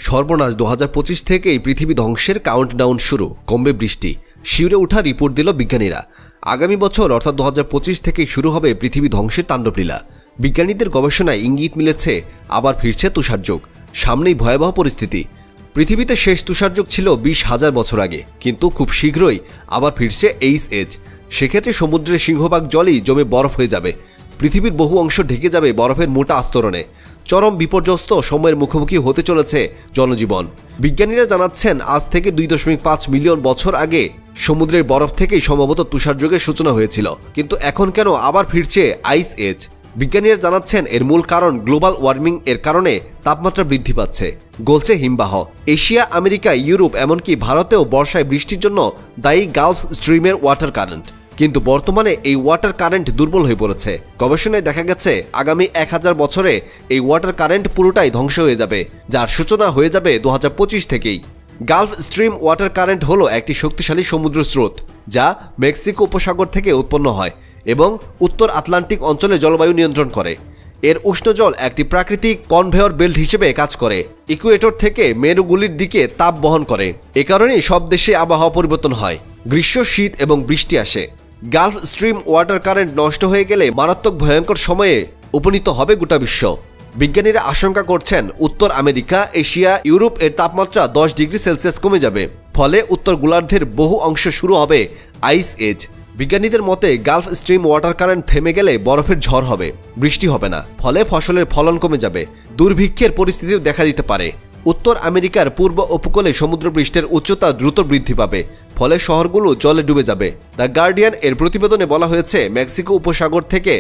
সর্বনাশ 2025 থেকেই পৃথিবী ধ্বংসের কাউন্টডাউন শুরু, কমবে বৃষ্টি, শিউরে ওঠা রিপোর্ট দিল বিজ্ঞানীরা। আগামী বছর অর্থাৎ 2025 থেকেই শুরু হবে পৃথিবী ধ্বংসের তাণ্ডবলীলা। বিজ্ঞানীদের গবেষণায় ইঙ্গিত মিলেছে আবার ফিরছে তুষারযুগ, সামনেই ভয়াবহ পরিস্থিতি। পৃথিবীতে শেষ তুষারযুগ ছিল 20,000 বছর আগে, কিন্তু খুব শীঘ্রই আবার ফিরছে এইস এজ। সেক্ষেত্রে সমুদ্রের সিংহভাগ জলই জমে বরফ হয়ে যাবে, পৃথিবীর বহু অংশ ঢেকে যাবে বরফের মোটা আস্তরণে। চরম বিপর্যস্ত সময়ের মুখোমুখি হতে চলেছে জনজীবন। বিজ্ঞানীরা জানাচ্ছেন আজ থেকে 2.5 মিলিয়ন বছর আগে সমুদ্রের বরফ থেকেই সম্ভবত তুষারযুগের সূচনা হয়েছিল, কিন্তু এখন কেন আবার ফিরছে আইস এজ? বিজ্ঞানীরা জানাচ্ছেন এর মূল কারণ গ্লোবাল ওয়ার্মিং এর কারণে তাপমাত্রা বৃদ্ধি পাচ্ছে, গলছে হিমবাহ। এশিয়া, আমেরিকা, ইউরোপ এমনকি ভারতেও বর্ষায় বৃষ্টির জন্য দায়ী গালফ স্ট্রিমের ওয়াটার কারেন্ট। কিন্তু বর্তমানে এই ওয়াটার কারেন্ট দুর্বল হয়ে পড়েছে। গবেষণায় দেখা গেছে আগামী 1000 বছরে এই ওয়াটার কারেন্ট পুরোটাই ধ্বংস হয়ে যাবে, যার সূচনা হয়ে যাবে 2025 থেকেই। গালফ স্ট্রিম ওয়াটার কারেন্ট হলো একটি শক্তিশালী সমুদ্র স্রোত, যা মেক্সিকো উপসাগর থেকে উৎপন্ন হয় এবং উত্তর আটলান্টিক অঞ্চলে জলবায়ু নিয়ন্ত্রণ করে। এর উষ্ণ জল একটি প্রাকৃতিক কনভেয়র বেল্ট হিসেবে কাজ করে, ইকুয়েটর থেকে মেরুগুলির দিকে তাপ বহন করে। এ কারণেই সব দেশে আবহাওয়া পরিবর্তন হয়, গ্রীষ্ম, শীত এবং বৃষ্টি আসে। গালফ স্ট্রিম ওয়াটার কারেন্ট নষ্ট হয়ে গেলে মারাত্মক ভয়ঙ্কর সময়ে উপনীত হবে গোটা বিশ্ব। বিজ্ঞানীরা আশঙ্কা করছেন উত্তর আমেরিকা, এশিয়া, ইউরোপ এর তাপমাত্রা 10 ডিগ্রি সেলসিয়াস কমে যাবে, ফলে উত্তর গোলার্ধের বহু অংশ শুরু হবে আইস এজ। বিজ্ঞানীদের মতে গালফ স্ট্রিম ওয়াটার কারেন্ট থেমে গেলে বরফের ঝড় হবে, বৃষ্টি হবে না, ফলে ফসলের ফলন কমে যাবে, দুর্ভিক্ষের পরিস্থিতিও দেখা দিতে পারে। উত্তর আমেরিকার পূর্ব উপকূলে সমুদ্রপৃষ্ঠের উচ্চতা দ্রুত বৃদ্ধি পাবে, ফলে শহরগুলো জলে ডুবে যাবে। দ্য গার্ডিয়ান এর প্রতিবেদনে বলা হয়েছে মেক্সিকো উপসাগর থেকে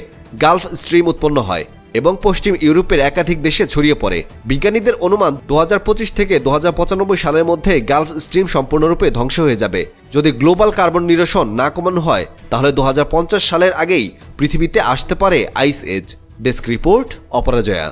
গালফ স্ট্রিম উৎপন্ন হয় এবং পশ্চিম ইউরোপের একাধিক দেশে ছড়িয়ে পড়ে। বিজ্ঞানীদের অনুমান 2025 থেকে 2095 সালের মধ্যে গালফ স্ট্রিম সম্পূর্ণরূপে ধ্বংস হয়ে যাবে। যদি গ্লোবাল কার্বন নিরসন না কমানো হয়, তাহলে 2050 সালের আগেই পৃথিবীতে আসতে পারে আইস এজ। Desk report, অপরাজয়া।